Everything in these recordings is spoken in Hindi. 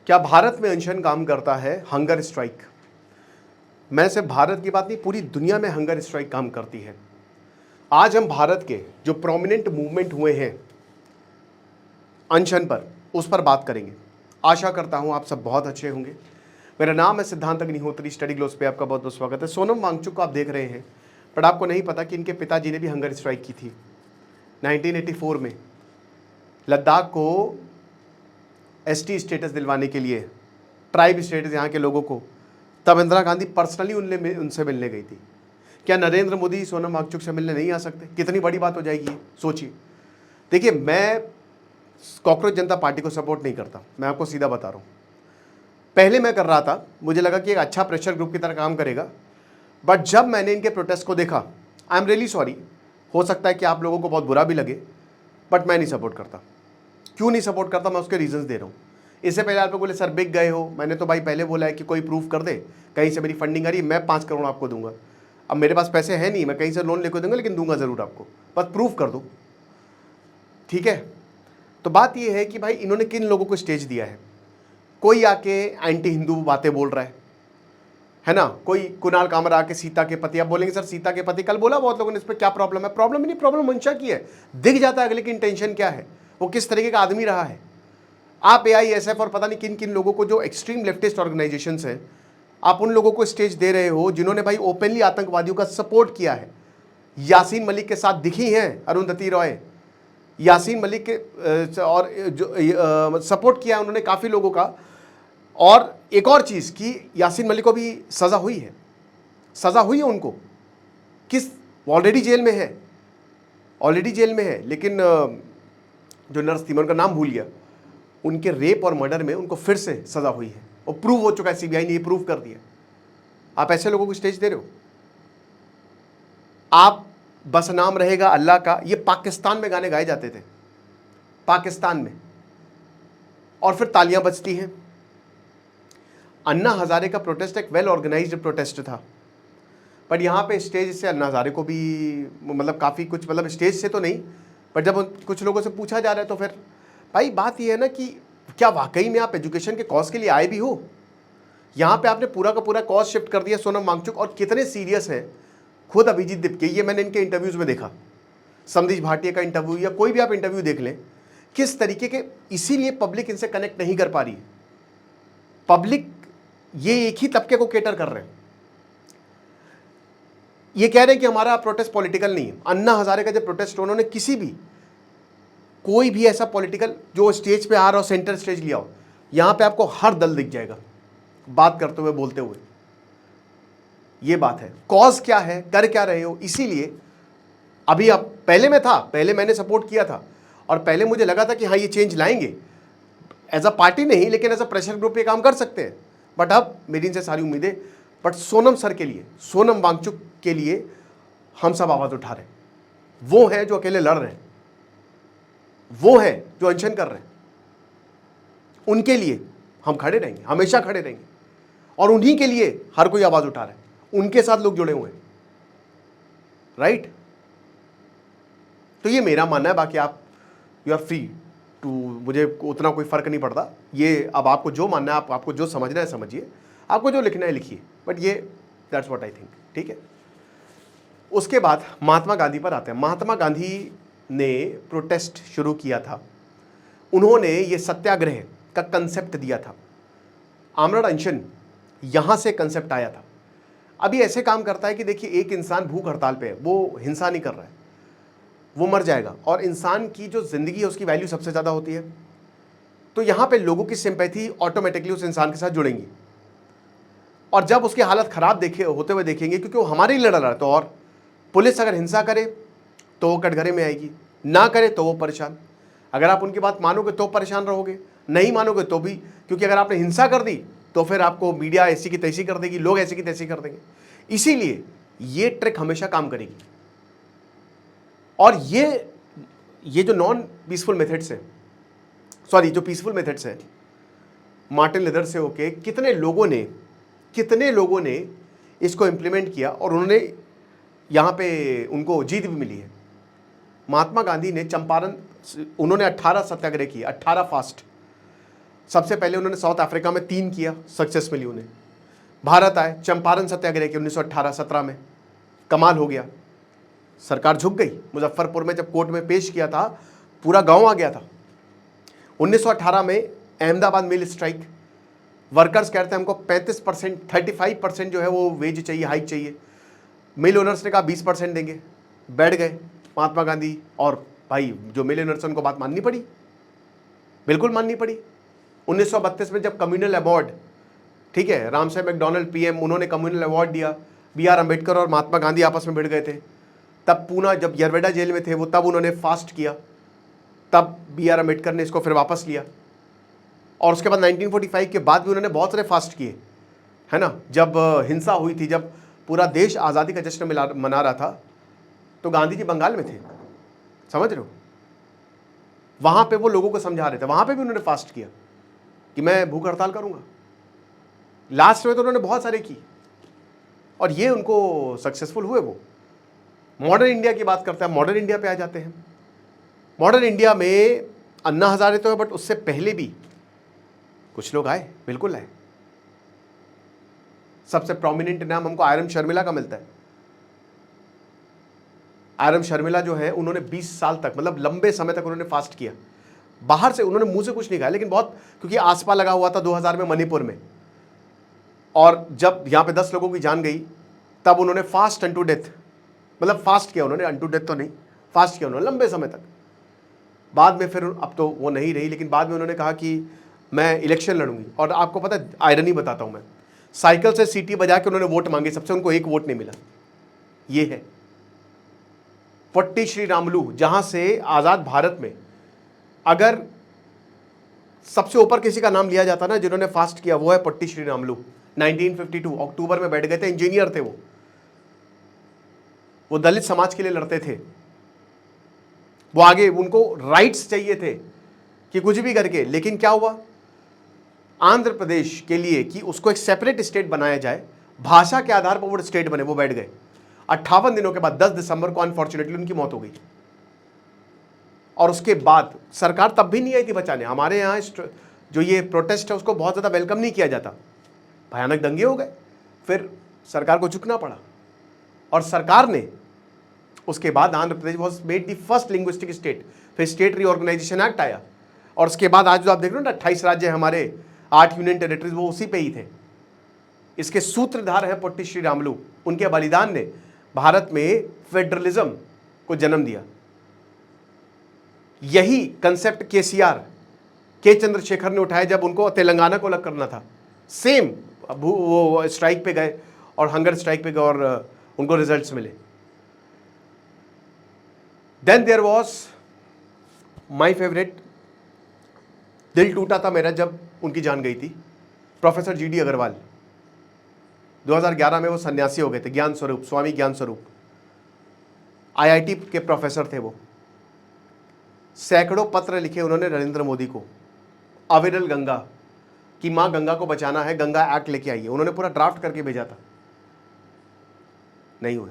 क्या भारत में अनशन काम करता है? Hunger strike. मैं सिर्फ भारत की बात नहीं, पूरी दुनिया में हंगर स्ट्राइक काम करती है। आज हम भारत के जो प्रोमिनेंट मूवमेंट हुए हैं अनशन पर, उस पर बात करेंगे। आशा करता हूं आप सब बहुत अच्छे होंगे। मेरा नाम है सिद्धांत अग्निहोत्री। स्टडी ग्लोस पे आपका बहुत बहुत स्वागत है। सोनम वांगचुक को आप देख रहे हैं, बट आपको नहीं पता कि इनके पिताजी ने भी हंगर स्ट्राइक की थी 1984 में, लद्दाख को एसटी स्टेटस दिलवाने के लिए, ट्राइब स्टेटस यहाँ के लोगों को। तब इंदिरा गांधी पर्सनली उनसे मिलने गई थी। क्या नरेंद्र मोदी सोनम वांगचुक से मिलने नहीं आ सकते? कितनी बड़ी बात हो जाएगी, सोचिए। देखिए, मैं कॉकरोच जनता पार्टी को सपोर्ट नहीं करता, मैं आपको सीधा बता रहा हूँ। पहले मैं कर रहा था, मुझे लगा कि एक अच्छा प्रेशर ग्रुप की तरह काम करेगा, बट जब मैंने इनके प्रोटेस्ट को देखा, आई एम रियली सॉरी, हो सकता है कि आप लोगों को बहुत बुरा भी लगे, बट मैं नहीं सपोर्ट करता। क्यों नहीं सपोर्ट करता, मैं उसके रीजंस दे रहा हूँ। इससे पहले आप लोग बोले सर बिक गए हो, मैंने तो भाई पहले बोला है कि कोई प्रूफ कर दे, कहीं से मेरी फंडिंग आ रही है, मैं 5 करोड़ आपको दूंगा। अब मेरे पास पैसे हैं नहीं, मैं कहीं से लोन लेकर दूंगा, लेकिन दूंगा ज़रूर आपको, बस प्रूफ कर दो, ठीक है। तो बात यह है कि भाई इन्होंने किन लोगों को स्टेज दिया है। कोई आके एंटी हिंदू बातें बोल रहा है ना। कोई कुणाल कामरा आके सीता के पति, आप बोलेंगे सर सीता के पति, कल बोला बहुत लोगों ने, इस पर क्या प्रॉब्लम है? प्रॉब्लम ही नहीं, प्रॉब्लम मंशा की है। दिख जाता है अगले की इंटेंशन क्या है, वो किस तरीके का आदमी रहा है। आप AISF और पता नहीं किन किन लोगों को, जो एक्सट्रीम लेफ्टिस्ट ऑर्गेनाइजेशंस हैं, आप उन लोगों को स्टेज दे रहे हो जिन्होंने भाई ओपनली आतंकवादियों का सपोर्ट किया है। यासीन मलिक के साथ दिखी हैं अरुंधति रॉय, यासीन मलिक के और जो सपोर्ट किया है उन्होंने काफ़ी लोगों का। और एक और चीज़ कि यासीन मलिक को भी सज़ा हुई है, सज़ा हुई है उनको। किस, ऑलरेडी जेल में है, ऑलरेडी जेल में है। लेकिन जो नर्स थी, मैं उनका नाम भूल गया, उनके रेप और मर्डर में उनको फिर से सज़ा हुई है और प्रूव हो चुका है, CBI ने ये प्रूव कर दिया। आप ऐसे लोगों को स्टेज दे रहे हो। आप बस नाम रहेगा अल्लाह का, ये पाकिस्तान में गाने गाए जाते थे, पाकिस्तान में, और फिर तालियां बजती हैं। अन्ना हजारे का प्रोटेस्ट एक वेल ऑर्गेनाइज्ड प्रोटेस्ट था, पर यहाँ पे स्टेज से अन्ना हजारे को भी मतलब काफ़ी कुछ, मतलब स्टेज से तो नहीं, पर जब कुछ लोगों से पूछा जा रहा है तो फिर भाई बात ये है ना कि क्या वाकई में आप एजुकेशन के कॉज के लिए आए भी हो? यहाँ पे आपने पूरा का पूरा कॉज शिफ्ट कर दिया सोनम वांगचुक। और कितने सीरियस हैं खुद अभिजीत दीप के, ये मैंने इनके इंटरव्यूज़ में देखा, समदीश भाटिया का इंटरव्यू या कोई भी आप इंटरव्यू देख लें, किस तरीके के, इसीलिए पब्लिक इनसे कनेक्ट नहीं कर पा रही है। पब्लिक ये एक ही तबके को केटर कर रहे हैं। ये कह रहे हैं कि हमारा प्रोटेस्ट पॉलिटिकल नहीं है। अन्ना हजारे का जब प्रोटेस्ट, उन्होंने किसी भी, कोई भी ऐसा पॉलिटिकल जो स्टेज पे आ रहा हो, सेंटर स्टेज लिया हो, यहां पे आपको हर दल दिख जाएगा बात करते हुए, बोलते हुए। ये बात है, कॉज क्या है, कर क्या रहे हो। इसीलिए अभी आप, पहले मैं था, पहले मैंने सपोर्ट किया था और पहले मुझे लगा था कि हाँ ये चेंज लाएंगे, एज अ पार्टी नहीं लेकिन एज अ प्रेशर ग्रुप ये काम कर सकते हैं। बट अब मेरी इनसे सारी उम्मीदें, बट सोनम सर के लिए, सोनम वांगचुक के लिए हम सब आवाज उठा रहे हैं। वो हैं जो अकेले लड़ रहे हैं, वो हैं जो अनशन कर रहे हैं, उनके लिए हम खड़े रहेंगे, हमेशा खड़े रहेंगे। और उन्हीं के लिए हर कोई आवाज उठा रहा है, उनके साथ लोग जुड़े हुए हैं, राइट। तो ये मेरा मानना है, बाकी आप, यू आर फ्री टू, मुझे उतना कोई फर्क नहीं पड़ता। ये अब आपको जो मानना है, आपको जो समझना है समझिए, आपको जो लिखना है लिखिए, बट ये दैट्स व्हाट आई थिंक, ठीक है। उसके बाद महात्मा गांधी पर आते हैं। महात्मा गांधी ने प्रोटेस्ट शुरू किया था, उन्होंने ये सत्याग्रह का कंसेप्ट दिया था, आमरण अनशन, यहां से कंसेप्ट आया था। अभी ऐसे काम करता है कि देखिए, एक इंसान भूख हड़ताल पे है, वो हिंसा नहीं कर रहा है, वो मर जाएगा, और इंसान की जो जिंदगी है उसकी वैल्यू सबसे ज़्यादा होती है। तो यहाँ पे लोगों की सिंपैथी ऑटोमेटिकली उस इंसान के साथ जुड़ेंगी, और जब उसकी हालत खराब होते हुए देखेंगे, क्योंकि वो हमारे लिए लड़ रहा है, तो और पुलिस अगर हिंसा करे तो वो कटघरे में आएगी, ना करे तो वो परेशान। अगर आप उनकी बात मानोगे तो परेशान रहोगे, नहीं मानोगे तो भी, क्योंकि अगर आपने हिंसा कर दी तो फिर आपको मीडिया ऐसी की तैसी कर देगी, लोग ऐसी की तैसी कर देंगे। इसीलिए ये ट्रिक हमेशा काम करेगी। और ये जो नॉन पीसफुल मेथड्स है, सॉरी जो पीसफुल मेथड्स है, मार्टिन लेदर से होके कितने लोगों ने इसको इम्प्लीमेंट किया, और उन्होंने यहाँ पे उनको जीत भी मिली है। महात्मा गांधी ने चंपारण, उन्होंने 18 सत्याग्रह किए, 18 फास्ट। सबसे पहले उन्होंने साउथ अफ्रीका में 3 किया, सक्सेस मिली उन्हें। भारत आए, चंपारण सत्याग्रह के 1918-17 में, कमाल हो गया, सरकार झुक गई। मुजफ्फरपुर में जब कोर्ट में पेश किया था, पूरा गांव आ गया था। 1918 में अहमदाबाद मिल स्ट्राइक, वर्कर्स कहते हैं हमको 35%, 35% जो है वो वेज चाहिए, हाइक चाहिए। मिल ओनर्स ने कहा 20% देंगे, बैठ गए महात्मा गांधी, और भाई जो मिल ओनर्स उनको बात माननी पड़ी, बिल्कुल माननी पड़ी। 1932 में जब कम्युनल अवार्ड, ठीक है, रामसाहेब मैकडॉनल्ड पीएम, उन्होंने कम्युनल अवार्ड दिया, B.R. अम्बेडकर और महात्मा गांधी आपस में भिड़ गए थे। तब पूना, जब यरवेडा जेल में थे वो, तब उन्होंने फास्ट किया, तब B.R. अम्बेडकर ने इसको फिर वापस लिया। और उसके बाद 1945 के बाद भी उन्होंने बहुत सारे फास्ट किए, है ना। जब हिंसा हुई थी, जब पूरा देश आज़ादी का जश्न मना रहा था, तो गांधी जी बंगाल में थे, समझ रहे हो, वहां पे वो लोगों को समझा रहे थे, वहां पे भी उन्होंने फास्ट किया कि मैं भूख हड़ताल करूंगा। लास्ट में तो उन्होंने बहुत सारे की, और ये उनको सक्सेसफुल हुए। वो मॉडर्न इंडिया की बात करते हैं, मॉडर्न इंडिया पे आ जाते हैं। मॉडर्न इंडिया में अन्ना हजारे तो है, बट उससे पहले भी कुछ लोग आए, बिल्कुल आए। सबसे प्रोमिनेंट नाम हमको आयरन शर्मिला का मिलता है। आयरन शर्मिला जो है, उन्होंने 20 साल तक, मतलब लंबे समय तक उन्होंने फास्ट किया। बाहर से उन्होंने मुंह से कुछ नहीं खाया, लेकिन बहुत, क्योंकि आसपा लगा हुआ था 2000 में मणिपुर में, और जब यहाँ पे 10 लोगों की जान गई, तब उन्होंने फास्ट अनटू डेथ, मतलब फास्ट किया उन्होंने, अनटू डेथ तो नहीं, फास्ट किया उन्होंने लंबे समय तक। बाद में फिर, अब तो वो नहीं रही, लेकिन बाद में उन्होंने कहा कि मैं इलेक्शन लड़ूंगी। और आपको पता है, आयरनी बताता हूं मैं, साइकिल से सीटी बजा के उन्होंने वोट मांगे, सबसे उनको एक वोट नहीं मिला। ये है पट्टी श्री रामलू, जहां से आजाद भारत में अगर सबसे ऊपर किसी का नाम लिया जाता ना जिन्होंने फास्ट किया, वो है पट्टी श्री रामलू। 1952 अक्टूबर में बैठ गए थे, इंजीनियर थे वो दलित समाज के लिए लड़ते थे। वो आगे, उनको राइट्स चाहिए थे कि कुछ भी करके, लेकिन क्या हुआ, आंध्र प्रदेश के लिए कि उसको एक सेपरेट स्टेट बनाया जाए, भाषा के आधार पर वो स्टेट बने, वो बैठ गए। 58 दिनों के बाद 10 दिसंबर को अनफॉर्चुनेटली उनकी मौत हो गई। और उसके बाद सरकार तब भी नहीं आई थी बचाने। हमारे यहाँ जो ये प्रोटेस्ट है उसको बहुत ज़्यादा वेलकम नहीं किया जाता, भयानक दंगे हो गए, फिर सरकार को झुकना पड़ा। और सरकार ने उसके बाद Andhra Pradesh was made the first linguistic state, फिर स्टेट रीऑर्गेनाइजेशन एक्ट आया, और उसके बाद आज जो आप देख रहे हो ना 28 राज्य हमारे, 8 यूनियन टेरिटरीज, वो उसी पे ही थे। इसके सूत्रधार हैं पट्टी श्री रामलू। उनके बलिदान ने भारत में फेडरलिज्म को जन्म दिया। यही कंसेप्ट केसीआर, के चंद्रशेखर ने उठाया जब उनको तेलंगाना को अलग करना था। सेम वो स्ट्राइक पे गए, और हंगर स्ट्राइक पे गए, और उनको रिजल्ट्स मिले। Then there was my favourite, दिल टूटा था मेरा जब उनकी जान गई थी, प्रोफेसर GD अग्रवाल। 2011 में वो सन्यासी हो गए थे, ज्ञान स्वरूप, स्वामी ज्ञान स्वरूप, IIT के प्रोफेसर थे वो। सैकड़ों पत्र लिखे उन्होंने नरेंद्र मोदी को, अविरल गंगा, कि मां गंगा को बचाना है, गंगा एक्ट लेके आइए। उन्होंने पूरा ड्राफ्ट करके भेजा था, नहीं हुआ।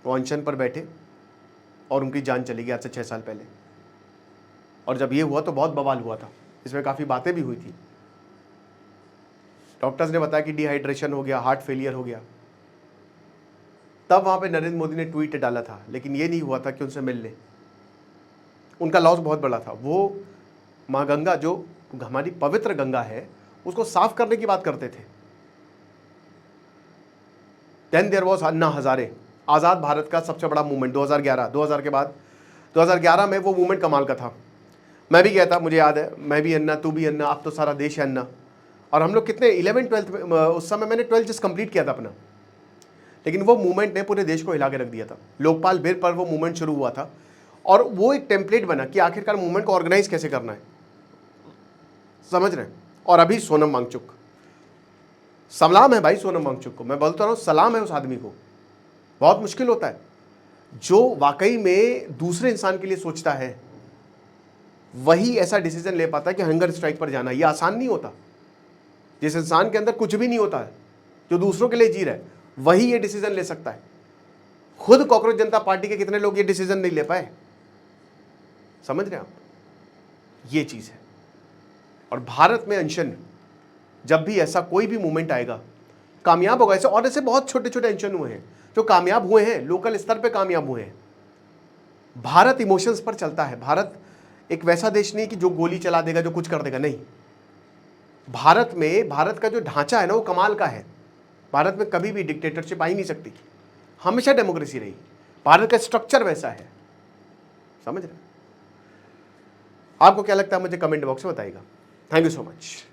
वो अनशन पर बैठे और उनकी जान चली गई आज से 6 साल पहले। और जब ये हुआ तो बहुत बवाल हुआ था, इसमें काफ़ी बातें भी हुई थी। डॉक्टर्स ने बताया कि डिहाइड्रेशन हो गया, हार्ट फेलियर हो गया। तब वहाँ पे नरेंद्र मोदी ने ट्वीट डाला था, लेकिन ये नहीं हुआ था कि उनसे मिल लें। उनका लॉस बहुत बड़ा था। वो माँ गंगा, जो हमारी पवित्र गंगा है, उसको साफ करने की बात करते थे। Then there was Anna Hazare, आज़ाद भारत का सबसे बड़ा मूवमेंट 2011, 2000 के बाद 2011 में वो मूवमेंट कमाल का था। मैं भी गया था, मुझे याद है, मैं भी अन्ना, तू भी अन्ना, अब तो सारा देश है अन्ना। और हम लोग कितने 11th-12th में, उस समय मैंने 12th जस्ट कंप्लीट किया था अपना, लेकिन वो मूवमेंट ने पूरे देश को हिला के रख दिया था। लोकपाल बिल पर वो मूवमेंट शुरू हुआ था, और वो एक टेम्पलेट बना कि आखिरकार मूवमेंट को ऑर्गेनाइज कैसे करना है, समझ रहे हैं। और अभी सोनम वांगचुक, सलाम है भाई सोनम वांगचुक को, मैं बोलता रहा हूँ, सलाम है उस आदमी को। बहुत मुश्किल होता है, जो वाकई में दूसरे इंसान के लिए सोचता है वही ऐसा डिसीजन ले पाता है कि हंगर स्ट्राइक पर जाना। ये आसान नहीं होता। जिस इंसान के अंदर कुछ भी नहीं होता है, जो दूसरों के लिए जी रहा है, वही ये डिसीजन ले सकता है। खुद कॉकरोच जनता पार्टी के कितने लोग ये डिसीजन नहीं ले पाए, समझ रहे हैं आप, ये चीज है। और भारत में अनशन, जब भी ऐसा कोई भी मूवमेंट आएगा, कामयाब होगा। ऐसे और ऐसे बहुत छोटे छोटे अनशन हुए हैं जो कामयाब हुए हैं, लोकल स्तर पे कामयाब हुए हैं। भारत इमोशंस पर चलता है। भारत एक वैसा देश नहीं कि जो गोली चला देगा, जो कुछ कर देगा, नहीं। भारत का जो ढांचा है ना, वो कमाल का है। भारत में कभी भी डिक्टेटरशिप आ ही नहीं सकती, हमेशा डेमोक्रेसी रही। भारत का स्ट्रक्चर वैसा है, समझ रहे? आपको क्या लगता है मुझे कमेंट बॉक्स में बताइएगा। Thank you so much.